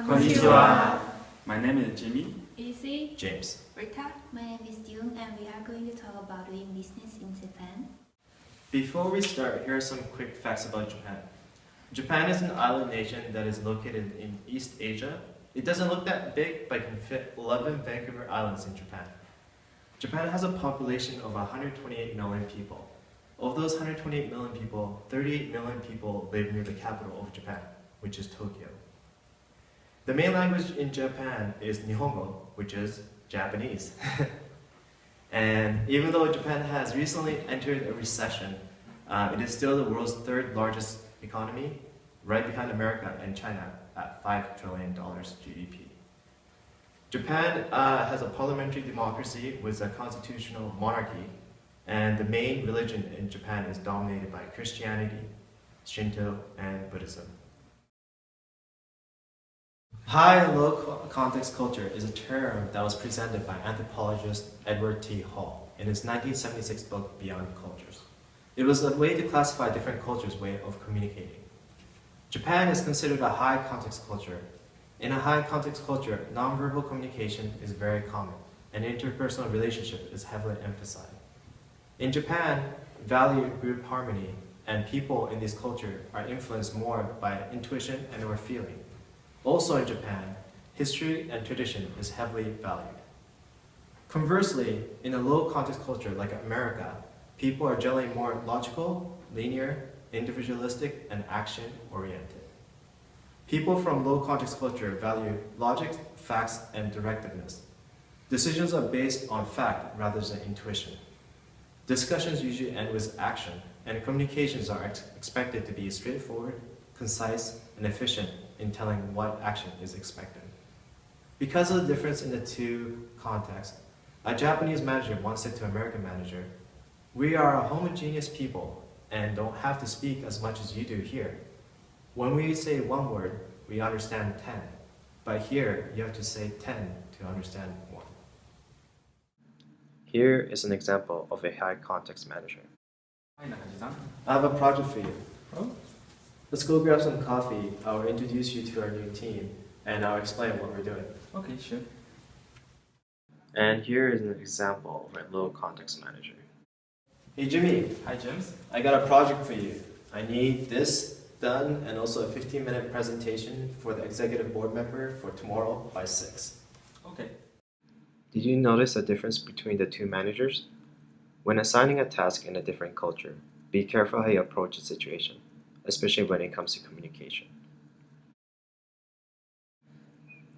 Konnichiwa. My name is Jimmy. Easy. James. Rita. My name is Jung and we are going to talk about doing business in Japan. Before we start, here are some quick facts about Japan. Japan is an island nation that is located in East Asia. It doesn't look that big, but can fit 11 Vancouver Islands in Japan. Japan has a population of 128 million people. Of those 128 million people, 38 million people live near the capital of Japan, which is Tokyo. The main language in Japan is Nihongo, which is Japanese. And even though Japan has recently entered a recession, it is still the world's third largest economy, right behind America and China at $5 trillion GDP. Japan has a parliamentary democracy with a constitutional monarchy, and the main religion in Japan is dominated by Christianity, Shinto, and Buddhism. High and low context culture is a term that was presented by anthropologist Edward T. Hall in his 1976 book Beyond Cultures. It was a way to classify different cultures' way of communicating. Japan is considered a high context culture. In a high context culture, nonverbal communication is very common, and interpersonal relationship is heavily emphasized. In Japan, value group harmony, and people in this culture are influenced more by intuition and or feeling. Also in Japan, history and tradition is heavily valued. Conversely, in a low context culture like America, people are generally more logical, linear, individualistic, and action-oriented. People from low context culture value logic, facts, and directiveness. Decisions are based on fact rather than intuition. Discussions usually end with action, and communications are expected to be straightforward, concise, and efficient in telling what action is expected. Because of the difference in the two contexts, a Japanese manager once said to an American manager, "We are a homogeneous people and don't have to speak as much as you do here. When we say one word, we understand 10, but here you have to say 10 to understand one." Here is an example of a high context manager. Hi, Nakaji-san. I have a project for you. Oh? Let's go grab some coffee. I'll introduce you to our new team, and I'll explain what we're doing. Okay, sure. And here is an example of a low context manager. Hey Jimmy, Hi, James. I got a project for you. I need this done and also a 15-minute presentation for the executive board member for tomorrow by 6. Okay. Did you notice a difference between the two managers? When assigning a task in a different culture, be careful how you approach the situation, especially when it comes to communication.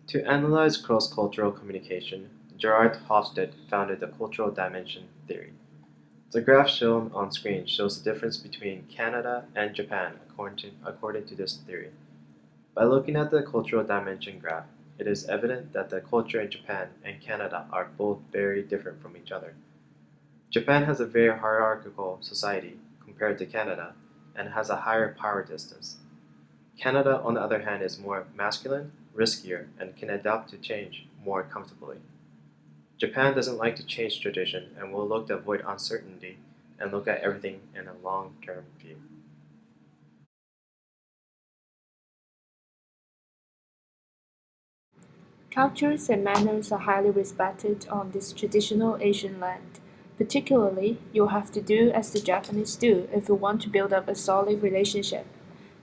To analyze cross-cultural communication, Gerard Hofstede founded the cultural dimension theory. The graph shown on screen shows the difference between Canada and Japan according to this theory. By looking at the cultural dimension graph, it is evident that the culture in Japan and Canada are both very different from each other. Japan has a very hierarchical society compared to Canada and has a higher power distance. Canada, on the other hand, is more masculine, riskier, and can adapt to change more comfortably. Japan doesn't like to change tradition and will look to avoid uncertainty and look at everything in a long-term view. Cultures and manners are highly respected on this traditional Asian land. Particularly, you'll have to do as the Japanese do if you want to build up a solid relationship.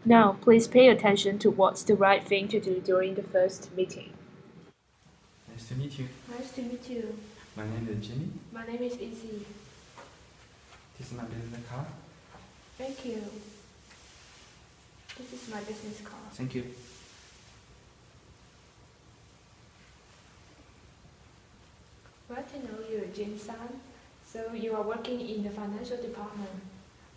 Now, please pay attention to what's the right thing to do during the first meeting. Nice to meet you. Nice to meet you. My name is Jimmy. My name is Easy. This is my business card. Thank you. This is my business card. Thank you. Glad to know you, Jin-san. So you are working in the financial department.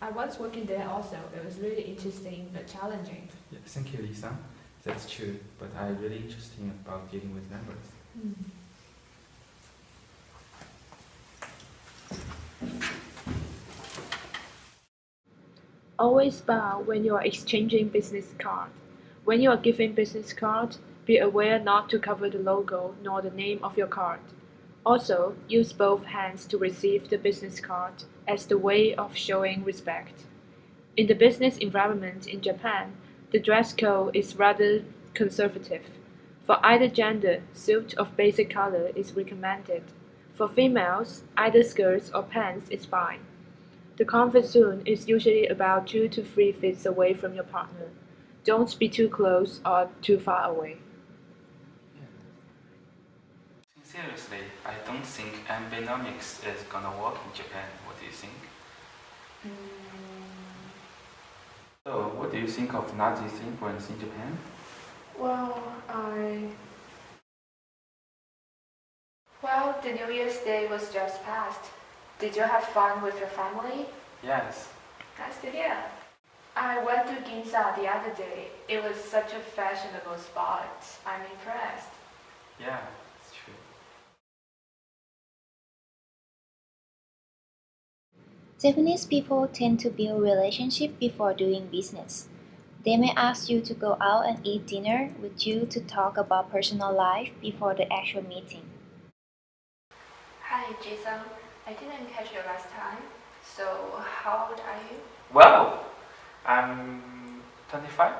I was working there also. It was really interesting but challenging. Yeah, thank you, Lisa. That's true, but I'm really interested about dealing with numbers. Always bow when you are exchanging business card. When you are giving business card, be aware not to cover the logo nor the name of your card. Also, use both hands to receive the business card as the way of showing respect. In the business environment in Japan, the dress code is rather conservative. For either gender, suit of basic color is recommended. For females, either skirts or pants is fine. The comfort zone is usually about 2 to 3 feet away from your partner. Don't be too close or too far away. Seriously, I don't think Abenomics is gonna work in Japan. What do you think? So, what do you think of Nazi's influence in Japan? Well, the New Year's Day was just passed. Did you have fun with your family? Yes. Nice to hear. I went to Ginza the other day. It was such a fashionable spot. I'm impressed. Yeah, it's true. Japanese people tend to build relationship before doing business. They may ask you to go out and eat dinner with you to talk about personal life before the actual meeting. Hi, Jason. I didn't catch you last time. So, how old are you? Well, I'm 25.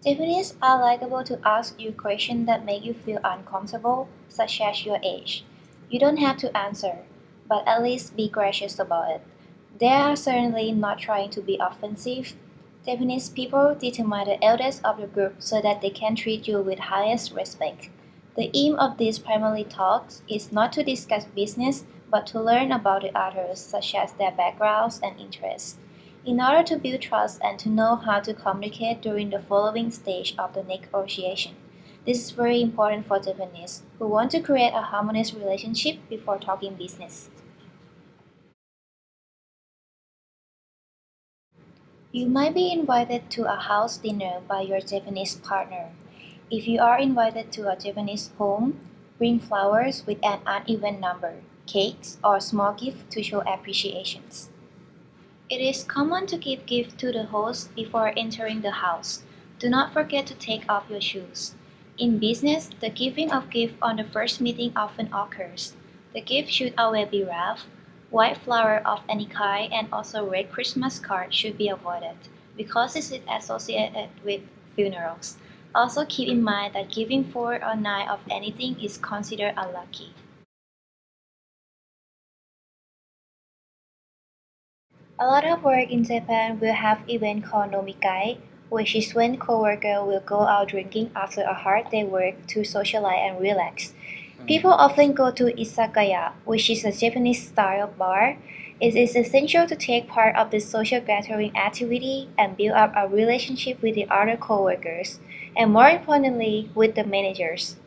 Japanese are liable to ask you questions that make you feel uncomfortable, such as your age. You don't have to answer, but at least be gracious about it. They are certainly not trying to be offensive. Japanese people determine the eldest of the group so that they can treat you with highest respect. The aim of these primary talks is not to discuss business, but to learn about the others, such as their backgrounds and interests, in order to build trust and to know how to communicate during the following stage of the negotiation. This is very important for Japanese who want to create a harmonious relationship before talking business. You might be invited to a house dinner by your Japanese partner. If you are invited to a Japanese home, bring flowers with an uneven number, cakes, or small gifts to show appreciations. It is common to give gifts to the host before entering the house. Do not forget to take off your shoes. In business, the giving of gifts on the first meeting often occurs. The gift should always be wrapped. White flower of any kind and also red Christmas card should be avoided because it is associated with funerals. Also keep in mind that giving 4 or 9 of anything is considered unlucky. A lot of work in Japan will have event called nomikai, which is when coworkers will go out drinking after a hard day work to socialize and relax. People often go to izakaya, which is a Japanese-style bar. It is essential to take part of the social gathering activity and build up a relationship with the other coworkers, and more importantly, with the managers.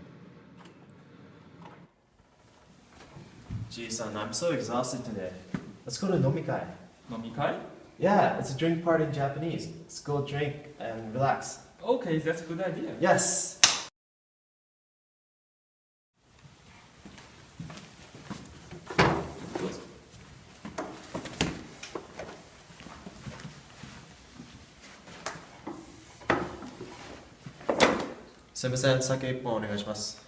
Geez, son, I'm so exhausted today. Let's go to Nomikai. Nomikai? Yeah, it's a drink party in Japanese. Let's go drink and relax. Okay, that's a good idea. Yes! Sumimasen, sake 1本お願いします。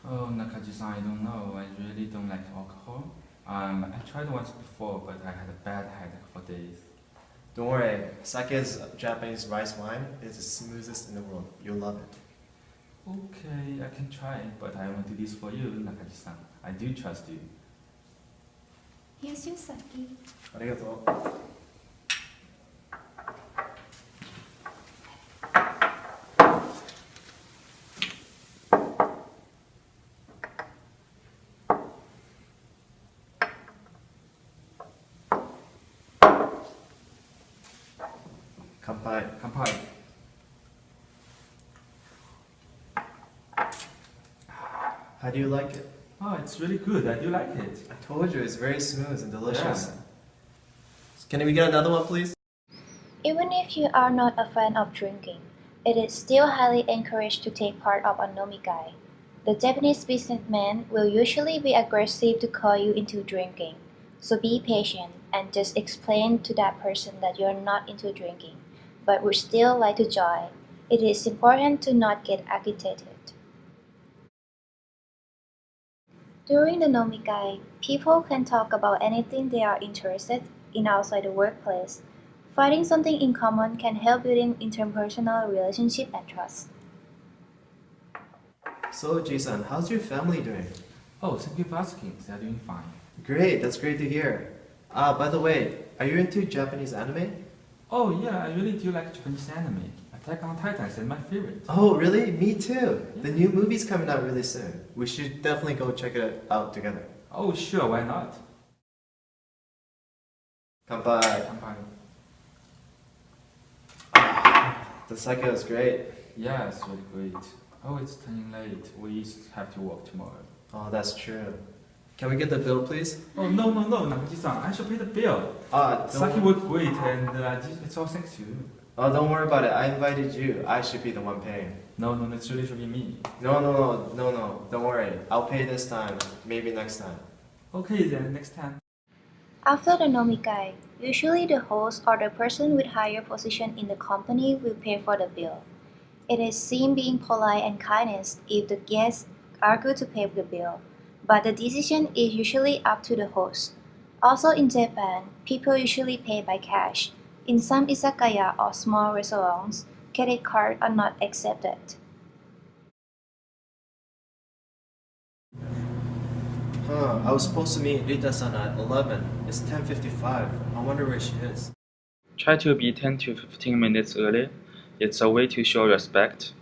Oh, Nakaji-san, I don't know. I really don't like alcohol. I tried once before, but I had a bad headache for days. Don't worry, sake is Japanese rice wine. It's the smoothest in the world. You'll love it. Okay, I can try, but I won't do this for you, Nakaji-san. I do trust you. Here's your sake. ありがとう。乾杯。 Kampai. How do you like it? Oh, it's really good. I do like it. I told you, it's very smooth and delicious. Yeah. Can we get another one, please? Even if you are not a fan of drinking, it is still highly encouraged to take part of a nomikai. The Japanese businessmen will usually be aggressive to call you into drinking, so be patient and just explain to that person that you're not into drinking, but would still like to join. It is important to not get agitated. During the nomikai, people can talk about anything they are interested in outside the workplace. Finding something in common can help building interpersonal relationship and trust. So, Jason, how's your family doing? Oh, thank you for asking. They're doing fine. Great, that's great to hear. By the way, are you into Japanese anime? Oh yeah, I really do like Japanese anime. Attack on Titan is my favorite. Oh, really? Me too. The new movie's coming out really soon. We should definitely go check it out together. Oh sure, why not? Kanpai. Kanpai. The cycle is great. Yeah, it's really great. Oh, it's turning late. We have to work tomorrow. Oh, that's true. Can we get the bill, please? Oh no, Nakaji-san, I should pay the bill. Sake was great, and it's all thanks to you. Oh, don't worry about it. I invited you. I should be the one paying. No, it really should be me. No. Don't worry. I'll pay this time. Maybe next time. Okay then, next time. After the nomikai, usually the host or the person with higher position in the company will pay for the bill. It is seen being polite and kindness if the guests argue to pay the bill, but the decision is usually up to the host. Also in Japan, people usually pay by cash. In some izakaya or small restaurants, credit cards are not accepted. I was supposed to meet Rita-san at 11. It's 10:55. I wonder where she is. Try to be 10 to 15 minutes early. It's a way to show respect.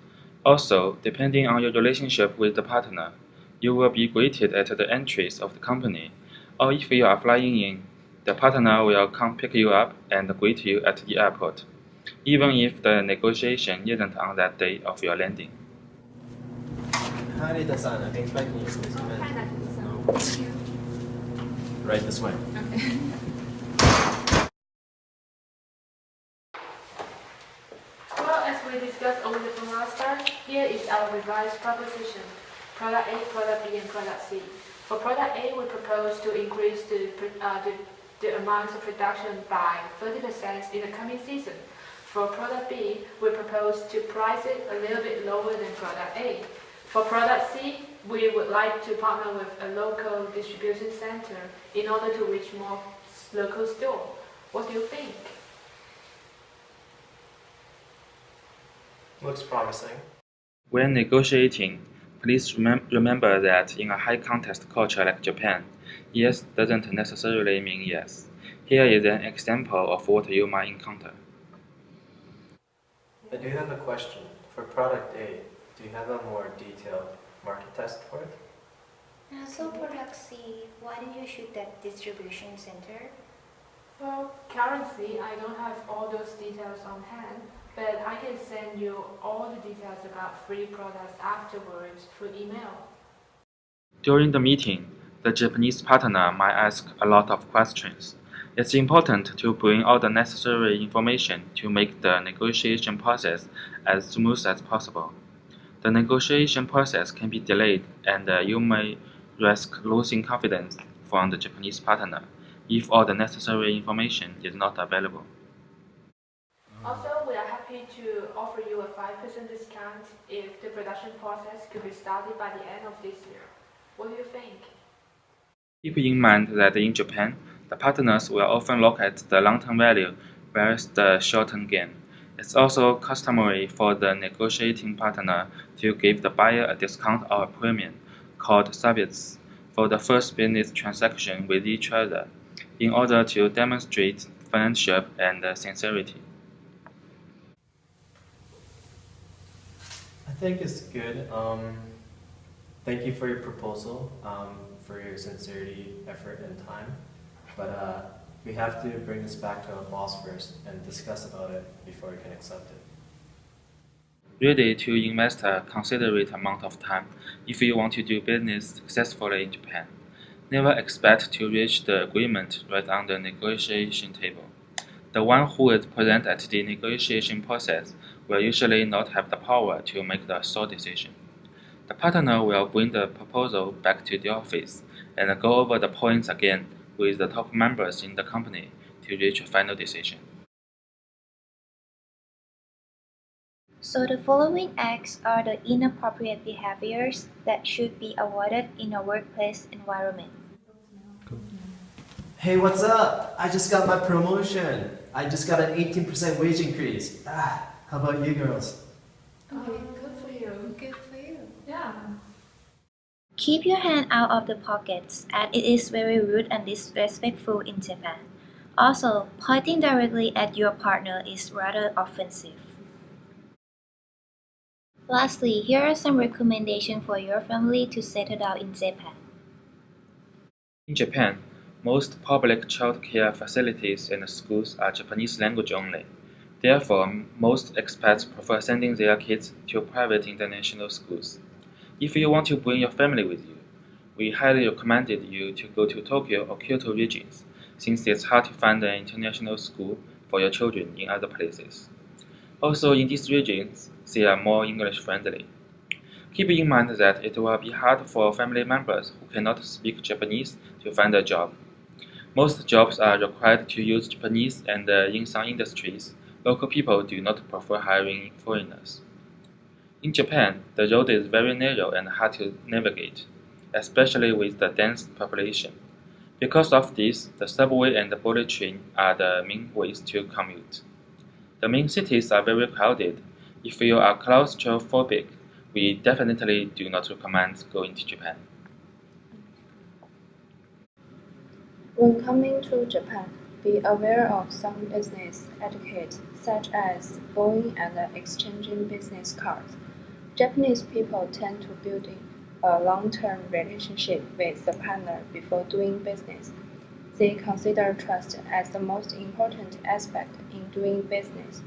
Also, depending on your relationship with the partner, you will be greeted at the entrance of the company, or if you are flying in, the partner will come pick you up and greet you at the airport, even if the negotiation isn't on that day of your landing. Hi, Rita-san. I've been expecting you. Please come in. Hi, Nakaji-san. Thank you. Right this way. Okay. Well, as we discussed over the phone last time, here is our revised proposition. Product A, Product B, and Product C. For Product A, we propose to increase the amount of production by 30% in the coming season. For Product B, we propose to price it a little bit lower than Product A. For Product C, we would like to partner with a local distribution center in order to reach more local stores. What do you think? Looks promising. When negotiating, please remember that in a high-contest culture like Japan, yes doesn't necessarily mean yes. Here is an example of what you might encounter. I do have a question. For Product A, do you have a more detailed market test for it? So Product C, why did you shoot that distribution center? Well, currently I don't have all those details on hand, but I can send you all the details about free products afterwards through email. During the meeting, the Japanese partner might ask a lot of questions. It's important to bring all the necessary information to make the negotiation process as smooth as possible. The negotiation process can be delayed, and you may risk losing confidence from the Japanese partner if all the necessary information is not available. Also, we are happy to offer you a 5% discount if the production process could be started by the end of this year. What do you think? Keep in mind that in Japan, the partners will often look at the long-term value whereas the short-term gain. It's also customary for the negotiating partner to give the buyer a discount or a premium, called sabitsu, for the first business transaction with each other, in order to demonstrate friendship and sincerity. I think it's good. Thank you for your proposal, for your sincerity, effort, and time. But we have to bring this back to our boss first and discuss about it before we can accept it. Ready to invest a considerate amount of time if you want to do business successfully in Japan. Never expect to reach the agreement right on the negotiation table. The one who is present at the negotiation process will usually not have the power to make the sole decision. The partner will bring the proposal back to the office and go over the points again with the top members in the company to reach a final decision. So the following acts are the inappropriate behaviors that should be avoided in a workplace environment. Hey, what's up? I just got my promotion. I just got an 18% wage increase. How about you girls? Okay, good for you. Good for you. Yeah. Keep your hand out of the pockets, and it is very rude and disrespectful in Japan. Also, pointing directly at your partner is rather offensive. Lastly, here are some recommendations for your family to settle down in Japan. In Japan, most public child care facilities and schools are Japanese language only. Therefore, most expats prefer sending their kids to private international schools. If you want to bring your family with you, we highly recommend you to go to Tokyo or Kyoto regions, since it's hard to find an international school for your children in other places. Also, in these regions, they are more English friendly. Keep in mind that it will be hard for family members who cannot speak Japanese to find a job. Most jobs are required to use Japanese, and in some industries, local people do not prefer hiring foreigners. In Japan, the road is very narrow and hard to navigate, especially with the dense population. Because of this, the subway and the bullet train are the main ways to commute. The main cities are very crowded. If you are claustrophobic, we definitely do not recommend going to Japan. When coming to Japan, be aware of some business etiquette, such as buying and exchanging business cards. Japanese people tend to build a long-term relationship with the partner before doing business. They consider trust as the most important aspect in doing business.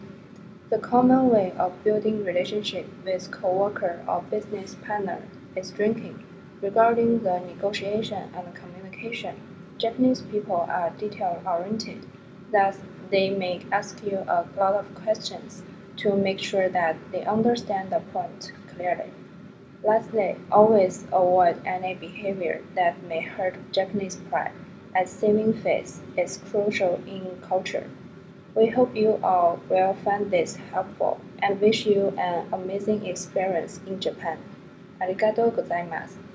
The common way of building relationship with coworker or business partner is drinking. Regarding the negotiation and communication, Japanese people are detail-oriented, thus they may ask you a lot of questions to make sure that they understand the point clearly. Lastly, always avoid any behavior that may hurt Japanese pride, as saving face is crucial in culture. We hope you all will find this helpful and wish you an amazing experience in Japan. ありがとうございます。